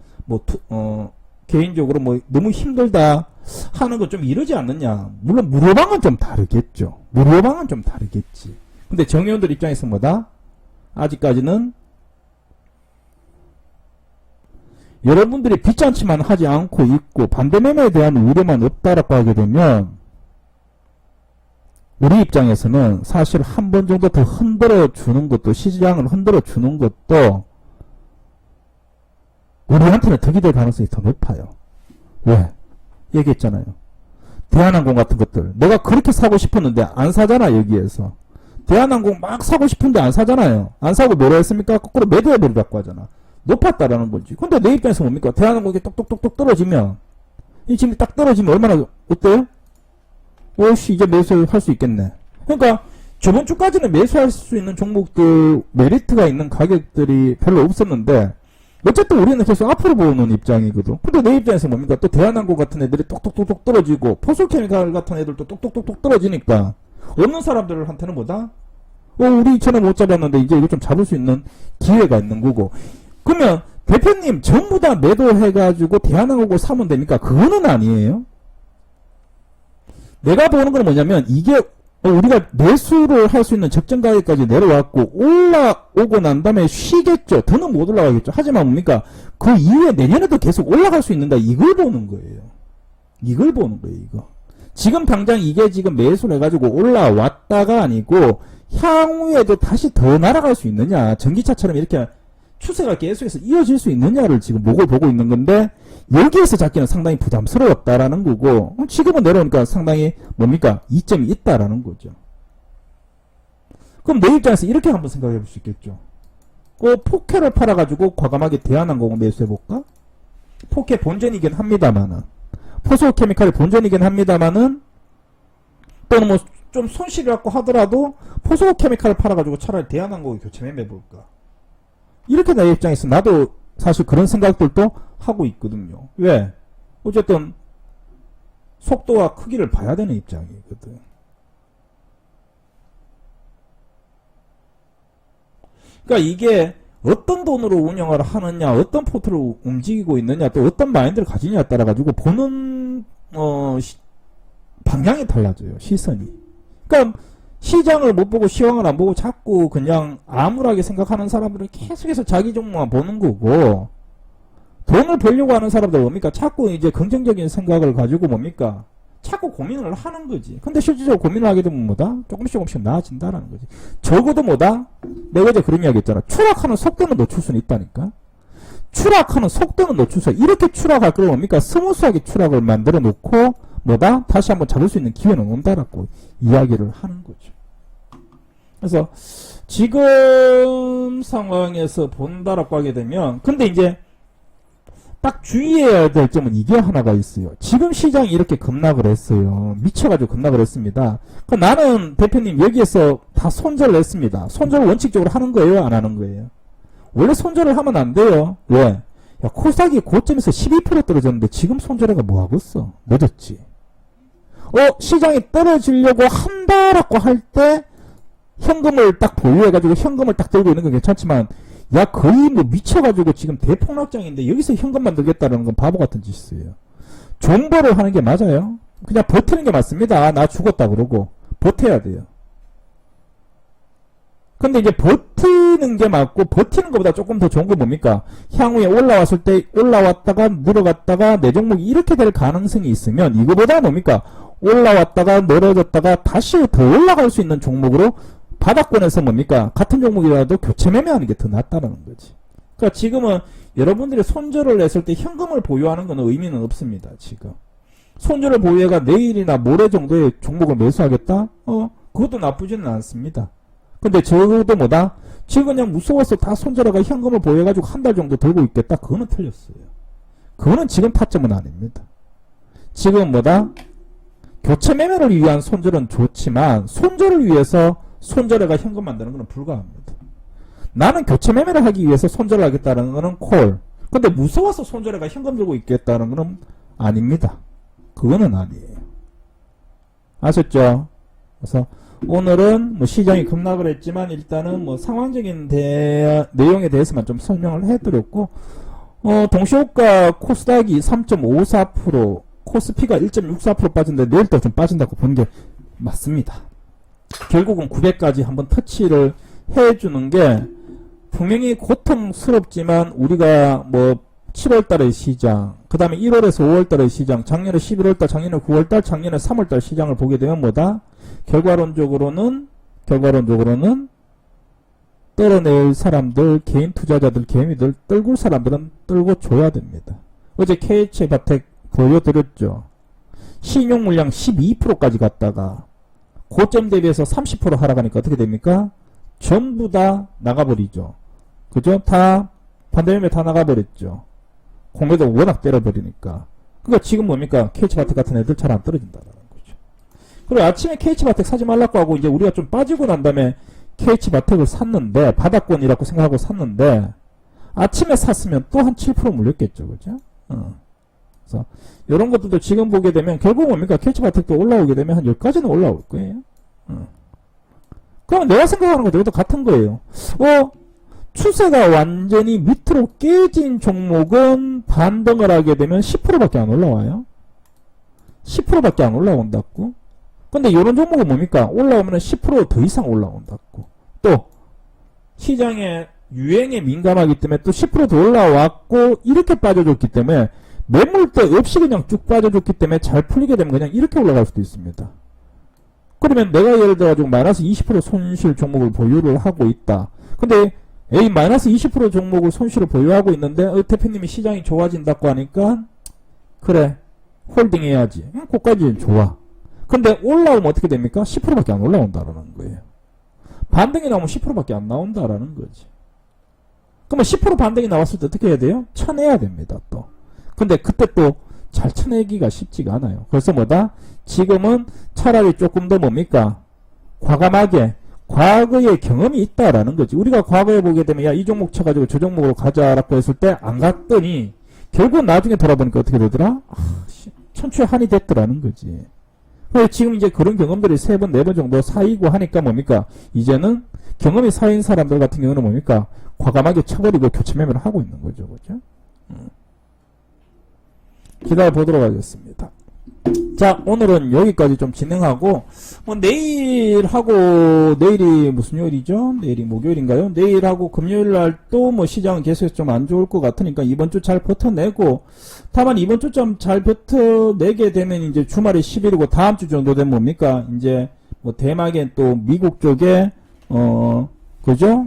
개인적으로 너무 힘들다 하는 거 좀 이러지 않느냐. 물론 무료방은 좀 다르겠죠. 무료방은 좀 다르겠지. 근데 정의원들 입장에서 뭐다? 아직까지는 여러분들이 빚잔치만 하지 않고 있고 반대매매에 대한 우려만 없다라고 하게 되면 우리 입장에서는 사실 한 번 정도 더 흔들어 주는 것도, 시장을 흔들어 주는 것도 우리한테는 득이 될 가능성이 더 높아요. 왜? 얘기했잖아요. 대한항공 같은 것들 내가 그렇게 사고 싶었는데 안 사잖아. 여기에서 대한항공 막 사고 싶은데 안 사잖아요. 안 사고 뭐라 했습니까? 거꾸로 매도해버리라고 하잖아. 높았다라는 거지. 근데 내 입장에서 뭡니까? 대한항공이 똑똑똑똑 떨어지면, 이 지금 딱 떨어지면 얼마나, 어때요? 오씨, 이제 매수할 수 있겠네. 그러니까, 저번 주까지는 매수할 수 있는 종목들, 메리트가 있는 가격들이 별로 없었는데, 어쨌든 우리는 계속 앞으로 보는 입장이거든. 근데 내 입장에서 뭡니까? 또 대한항공 같은 애들이 똑똑똑똑 떨어지고, 포스코케미칼 같은 애들도 똑똑똑똑 떨어지니까, 없는 사람들한테는 뭐다? 우리 이천에 못 잡았는데, 이제 이거 좀 잡을 수 있는 기회가 있는 거고, 그러면 대표님 전부 다 매도해가지고 대한항공을 사면 됩니까? 그거는 아니에요. 내가 보는 건 뭐냐면 이게 우리가 매수를 할 수 있는 적정 가격까지 내려왔고 올라오고 난 다음에 쉬겠죠. 더는 못 올라가겠죠. 하지만 뭡니까? 그 이후에 내년에도 계속 올라갈 수 있는다. 이걸 보는 거예요. 이걸 보는 거예요. 이거. 지금 당장 이게 지금 매수를 해가지고 올라왔다가 아니고 향후에도 다시 더 날아갈 수 있느냐. 전기차처럼 이렇게 추세가 계속해서 이어질 수 있느냐를 지금 보고 있는 건데 여기에서 잡기는 상당히 부담스러웠다라는 거고 지금은 내려오니까 상당히 뭡니까? 이점이 있다라는 거죠. 그럼 내 입장에서 이렇게 한번 생각해 볼 수 있겠죠. 포켓을 팔아가지고 과감하게 대한항공을 매수해볼까? 포켓 본전이긴 합니다만은 포스코케미칼이 본전이긴 합니다만은 또는 뭐 좀 손실이라고 하더라도 포스코케미칼을 팔아가지고 차라리 대한항공을 교체 매매해볼까? 이렇게 내 입장에서 나도 사실 그런 생각들도 하고 있거든요. 왜? 어쨌든 속도와 크기를 봐야 되는 입장이거든. 그러니까 이게 어떤 돈으로 운영을 하느냐, 어떤 포트를 움직이고 있느냐, 또 어떤 마인드를 가지냐에 따라 가지고 보는 방향이 달라져요. 시선이. 그러니까 시장을 못 보고 시황을 안 보고 자꾸 그냥 암울하게 생각하는 사람들은 계속해서 자기 종목만 보는 거고 돈을 벌려고 하는 사람들 뭡니까? 자꾸 이제 긍정적인 생각을 가지고 뭡니까? 자꾸 고민을 하는 거지. 근데 실질적으로 고민을 하게 되면 뭐다? 조금씩 나아진다라는 거지. 적어도 뭐다? 내가 어제 그런 이야기 했잖아. 추락하는 속도는 늦출 수는 있다니까. 추락하는 속도는 노출사. 이렇게 추락할 걸 뭡니까? 스무스하게 추락을 만들어 놓고, 뭐다? 다시 한번 잡을 수 있는 기회는 온다라고 이야기를 하는 거죠. 그래서, 지금 상황에서 본다라고 하게 되면, 근데 이제, 딱 주의해야 될 점은 이게 하나가 있어요. 지금 시장이 이렇게 급락을 했어요. 미쳐가지고 급락을 했습니다. 나는 대표님 여기에서 다 손절을 했습니다. 손절을 원칙적으로 하는 거예요? 안 하는 거예요? 원래 손절을 하면 안 돼요. 왜? 야, 코스닥이 고점에서 12% 떨어졌는데 지금 손절해가 뭐하고 있어? 늦었지. 시장이 떨어지려고 한다라고 할 때 현금을 딱 보유해가지고 현금을 딱 들고 있는 건 괜찮지만 야, 거의 뭐 미쳐가지고 지금 대폭락장인데 여기서 현금만 들겠다는 건 바보 같은 짓이에요. 존버를 하는 게 맞아요. 그냥 버티는 게 맞습니다. 나 죽었다 그러고 버텨야 돼요. 근데 이제 버티는 게 맞고 버티는 것보다 조금 더 좋은 건 뭡니까? 향후에 올라왔을 때 올라왔다가 늘어갔다가 내 종목이 이렇게 될 가능성이 있으면 이거보다 뭡니까? 올라왔다가 늘어졌다가 다시 더 올라갈 수 있는 종목으로 바닥권에서 뭡니까? 같은 종목이라도 교체 매매하는 게 더 낫다는 거지. 그러니까 지금은 여러분들이 손절을 했을 때 현금을 보유하는 건 의미는 없습니다. 지금. 손절을 보유해가 내일이나 모레 정도에 종목을 매수하겠다? 그것도 나쁘지는 않습니다. 근데 적어도 뭐다? 지금 그냥 무서워서 다 손절하가 현금을 보유해가지고 한 달 정도 들고 있겠다? 그거는 틀렸어요. 그거는 지금 타점은 아닙니다. 지금 뭐다? 교체 매매를 위한 손절은 좋지만 손절을 위해서 손절해가 현금 만드는 것은 불가합니다. 나는 교체 매매를 하기 위해서 손절을 하겠다는 것은 콜. 근데 무서워서 손절해가 현금 들고 있겠다는 것은 아닙니다. 그거는 아니에요. 아셨죠? 그래서 오늘은 뭐 시장이 급락을 했지만 일단은 뭐 상황적인 내용에 대해서만 좀 설명을 해드렸고, 동시호가 코스닥이 3.54%, 코스피가 1.64% 빠진데 내일 또 좀 빠진다고 보는 게 맞습니다. 결국은 900까지 한번 터치를 해주는 게 분명히 고통스럽지만 우리가 뭐 7월달의 시장, 그 다음에 1월에서 5월달의 시장, 작년에 11월달, 작년에 9월달, 작년에 3월달 시장을 보게 되면 뭐다? 결과론적으로는 떨어낼 사람들, 개인 투자자들, 개미들, 떨굴 사람들은 떨고 줘야 됩니다. 어제 KH바텍 보여드렸죠. 신용 물량 12%까지 갔다가 고점 대비해서 30% 하락하니까 어떻게 됩니까? 전부 다 나가버리죠. 그죠? 다 반대매매 다 나가버렸죠. 공매도 워낙 때려버리니까. 그러니까 지금 뭡니까? KH바텍 같은 애들 잘 안 떨어진다는 거죠. 그리고 아침에 KH바텍 사지 말라고 하고 이제 우리가 좀 빠지고 난 다음에 KH바텍을 샀는데 바닥권이라고 생각하고 샀는데 아침에 샀으면 또 한 7% 물렸겠죠. 그죠? 그래서 이런 것들도 지금 보게 되면 결국 뭡니까? KH바텍도 올라오게 되면 한 10가지는 올라올 거예요. 그럼 내가 생각하는 것도 같은 거예요. 추세가 완전히 밑으로 깨진 종목은 반등을 하게 되면 10%밖에 안 올라와요. 10%밖에 안 올라온다고. 근데 이런 종목은 뭡니까? 올라오면 10% 더 이상 올라온다고. 또 시장의 유행에 민감하기 때문에 또 10% 더 올라왔고 이렇게 빠져줬기 때문에 매물대 없이 그냥 쭉 빠져줬기 때문에 잘 풀리게 되면 그냥 이렇게 올라갈 수도 있습니다. 그러면 내가 예를 들어가지고 마이너스 20% 손실 종목을 보유를 하고 있다. 근데 마이너스 20% 종목을 손실을 보유하고 있는데 대표님이 시장이 좋아진다고 하니까 그래 홀딩 해야지. 그까지는 좋아. 근데 올라오면 어떻게 됩니까? 10%밖에 안 올라온다라는 거예요. 반등이 나오면 10%밖에 안 나온다라는 거지. 그러면 10% 반등이 나왔을 때 어떻게 해야 돼요? 쳐내야 됩니다. 또. 근데 그때 또 잘 쳐내기가 쉽지가 않아요. 그래서 뭐다? 지금은 차라리 조금 더 뭡니까? 과감하게 과거의 경험이 있다라는 거지. 우리가 과거에 보게 되면 야 이 종목 쳐가지고 저 종목으로 가자라고 했을 때 안 갔더니 결국 나중에 돌아보니까 어떻게 되더라? 천추의 한이 됐더라는 거지. 지금 이제 그런 경험들이 3번, 4번 정도 쌓이고 하니까 뭡니까? 이제는 경험이 쌓인 사람들 같은 경우는 뭡니까? 과감하게 쳐버리고 교체 매매를 하고 있는 거죠. 그죠? 기다려 보도록 하겠습니다. 자, 오늘은 여기까지 좀 진행하고, 내일이 무슨 요일이죠? 내일이 목요일인가요? 내일하고 금요일날 또 시장은 계속 좀 안 좋을 것 같으니까 이번 주 잘 버텨내고, 다만 이번 주 좀 잘 버텨내게 되면 이제 주말이 10일이고 다음 주 정도 되면 뭡니까? 이제 대만의 또 미국 쪽에, 그죠?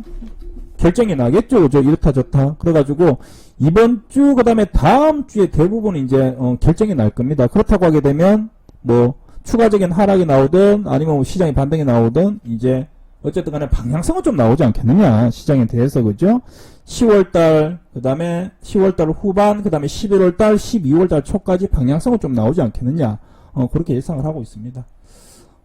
결정이 나겠죠? 그죠? 이렇다 저렇다. 그래가지고 이번 주, 그 다음에 다음 주에 대부분 이제, 결정이 날 겁니다. 그렇다고 하게 되면, 뭐, 추가적인 하락이 나오든, 아니면 뭐 시장이 반등이 나오든, 이제, 어쨌든 간에 방향성은 좀 나오지 않겠느냐, 시장에 대해서, 그죠? 10월달, 그 다음에 10월달 후반, 그 다음에 11월달, 12월달 초까지 방향성은 좀 나오지 않겠느냐, 그렇게 예상을 하고 있습니다.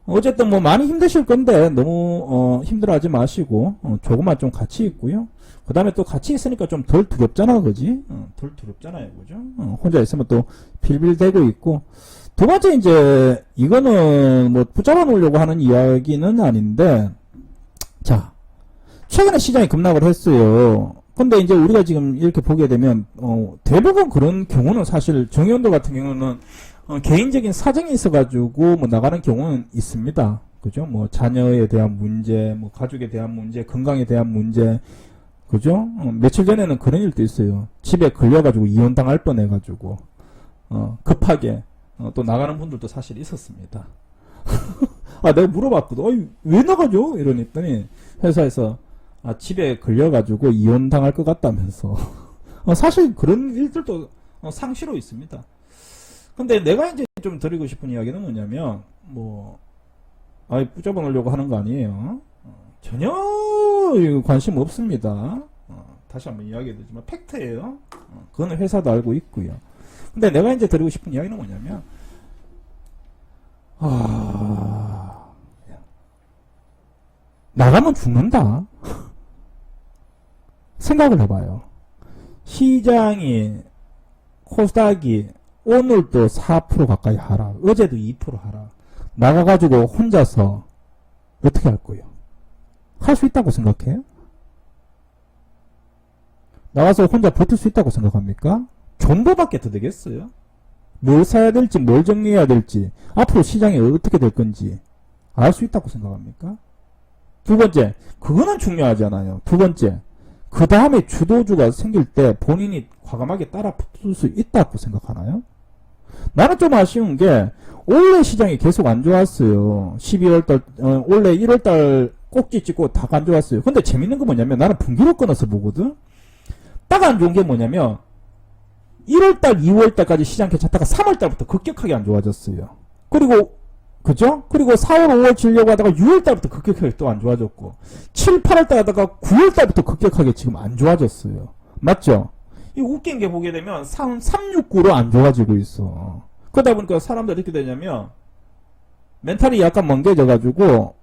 어쨌든 뭐 많이 힘드실 건데, 너무, 힘들어하지 마시고, 조금만 좀 같이 있고요. 그 다음에 또 같이 있으니까 좀 덜 두렵잖아, 그지? 덜 두렵잖아요, 그죠? 혼자 있으면 또 빌빌대고 있고. 두 번째, 이제, 이거는 뭐 붙잡아 놓으려고 하는 이야기는 아닌데, 자, 최근에 시장이 급락을 했어요. 근데 이제 우리가 지금 이렇게 보게 되면, 대부분 그런 경우는 사실 정의원들 같은 경우는, 개인적인 사정이 있어가지고 뭐 나가는 경우는 있습니다. 그죠? 뭐 자녀에 대한 문제, 뭐 가족에 대한 문제, 건강에 대한 문제, 그죠? 며칠 전에는 그런 일도 있어요. 집에 걸려가지고 이혼당할 뻔해가지고, 급하게, 또 나가는 분들도 사실 있었습니다. 아, 내가 물어봤거든. 어이, 왜 나가죠? 이러랬더니, 회사에서, 집에 걸려가지고 이혼당할 것 같다면서. 사실 그런 일들도 상시로 있습니다. 근데 내가 이제 좀 드리고 싶은 이야기는 뭐냐면, 뭐, 붙잡아 놓으려고 하는 거 아니에요. 전혀 관심 없습니다. 다시 한번 이야기해드리지만 팩트예요. 그건 회사도 알고 있고요. 근데 내가 이제 드리고 싶은 이야기는 뭐냐면 나가면 죽는다. 생각을 해봐요. 시장이 코스닥이 오늘도 4% 가까이 하락, 어제도 2% 하락. 나가가지고 혼자서 어떻게 할 거예요? 할 수 있다고 생각해요? 나가서 혼자 버틸 수 있다고 생각합니까? 존버밖에 더 되겠어요? 뭘 사야 될지, 뭘 정리해야 될지, 앞으로 시장이 어떻게 될 건지 알 수 있다고 생각합니까? 두 번째, 그거는 중요하잖아요. 두 번째, 그 다음에 주도주가 생길 때 본인이 과감하게 따라 붙을 수 있다고 생각하나요? 나는 좀 아쉬운 게 원래 시장이 계속 안 좋았어요. 12월달, 원래 1월달 꼭지 찍고 다 안 좋았어요. 근데 재밌는 건 뭐냐면 나는 분기로 끊어서 보거든. 딱 안 좋은 게 뭐냐면 1월달, 2월달까지 시장 괜찮다가 3월달부터 급격하게 안 좋아졌어요. 그리고 그죠? 그리고 4월, 5월 지려고 하다가 6월달부터 급격하게 또 안 좋아졌고 7, 8월달 하다가 9월달부터 급격하게 지금 안 좋아졌어요. 맞죠? 이 웃긴 게 보게 되면 3, 6, 9로 안 좋아지고 있어. 그러다 보니까 사람들이 어떻게 되냐면 멘탈이 약간 멍게져가지고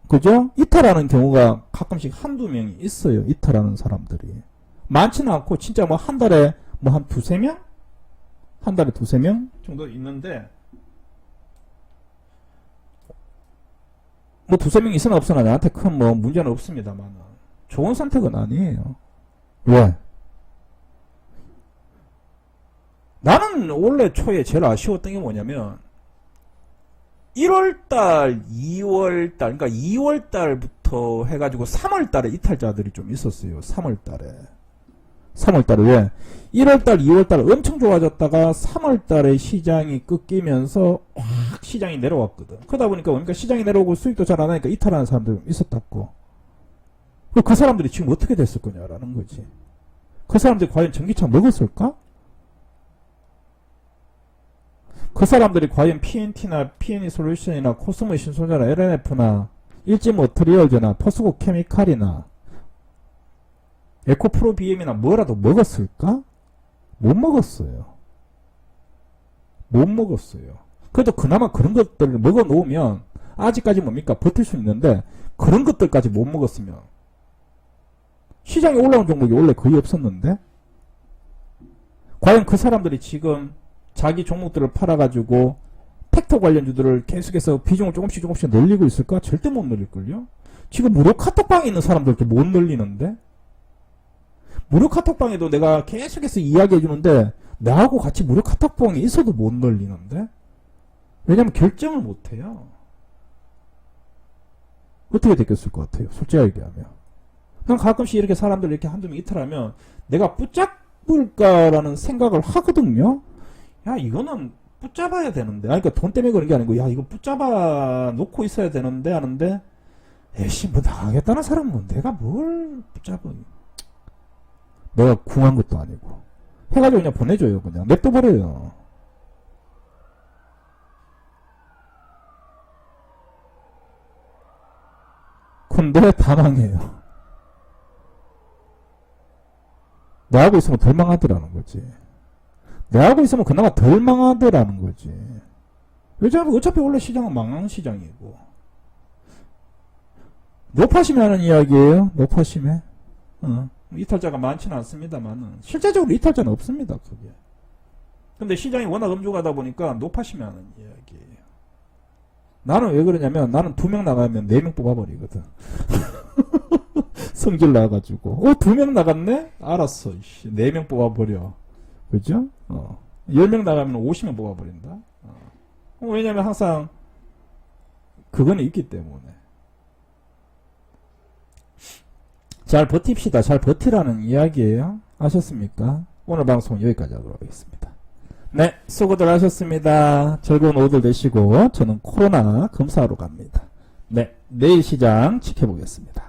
그죠? 이탈하는 경우가 가끔씩 한두 명이 있어요. 이탈하는 사람들이. 많지는 않고 진짜 뭐 한 달에 뭐 한 두세 명? 한 달에 두세 명 정도 있는데 뭐 두세 명 있으나 없으나 나한테 큰 뭐 문제는 없습니다만 좋은 선택은 아니에요. 왜? 나는 원래 초에 제일 아쉬웠던 게 뭐냐면 1월달, 2월달, 그러니까 2월달부터 해가지고 3월달에 이탈자들이 좀 있었어요. 3월달에 왜? 1월달, 2월달 엄청 좋아졌다가 3월달에 시장이 꺾이면서 확 시장이 내려왔거든. 그러다 보니까 시장이 내려오고 수익도 잘 안 하니까 이탈하는 사람들 있었다고. 그 사람들이 지금 어떻게 됐을 거냐라는 거지. 그 사람들이 과연 전기차 먹었을까? 그 사람들이 과연 PNT나 PNE 솔루션이나 코스모 신소재나 LNF나 일지 머터리얼즈나 포스코 케미칼이나 에코프로 BM이나 뭐라도 먹었을까? 못 먹었어요. 못 먹었어요. 그래도 그나마 그런 것들을 먹어 놓으면 아직까지 뭡니까? 버틸 수 있는데 그런 것들까지 못 먹었으면 시장에 올라온 종목이 원래 거의 없었는데 과연 그 사람들이 지금 자기 종목들을 팔아가지고 팩터 관련주들을 계속해서 비중을 조금씩 늘리고 있을까? 절대 못 늘릴걸요? 지금 무료 카톡방에 있는 사람들도 못 늘리는데? 무료 카톡방에도 내가 계속해서 이야기해주는데 나하고 같이 무료 카톡방에 있어도 못 늘리는데? 왜냐면 결정을 못해요. 어떻게 됐겠을 것 같아요? 솔직히 얘기하면. 그냥 가끔씩 이렇게 사람들 이렇게 한두 명 이탈하면 내가 붙잡을까라는 생각을 하거든요? 야, 이거는 붙잡아야 되는데. 그러니까 돈 때문에 그런 게 아니고, 야, 이거 붙잡아 놓고 있어야 되는데 하는데, 에이씨, 뭐 나가겠다는 사람은 내가 뭘 붙잡아. 내가 궁한 것도 아니고. 해가지고 그냥 보내줘요. 그냥 냅둬버려요. 근데 다 망해요. 내하고 있으면 덜 망하더라는 거지. 내하고 있으면 그나마 덜 망하더라는 거지. 왜냐면 어차피 원래 시장은 망하는 시장이고. 높아심에 하는 이야기예요. 높아심에. 이탈자가 많지는 않습니다만 실제적으로 이탈자는 없습니다. 그게. 근데 시장이 워낙 엄중하다 보니까 높아심에 하는 이야기예요. 나는 왜 그러냐면 나는 2명 나가면 4명 뽑아버리거든. 성질 나가지고 2명 나갔네? 알았어. 4명 뽑아버려. 그죠? 10명 나가면 50명 뽑아버린다. 왜냐면 항상 그거는 있기 때문에. 잘 버팁시다. 잘 버티라는 이야기예요. 아셨습니까? 오늘 방송 여기까지 하도록 하겠습니다. 네, 수고들 하셨습니다. 즐거운 오후들 되시고 저는 코로나 검사하러 갑니다. 네, 내일 시장 지켜보겠습니다.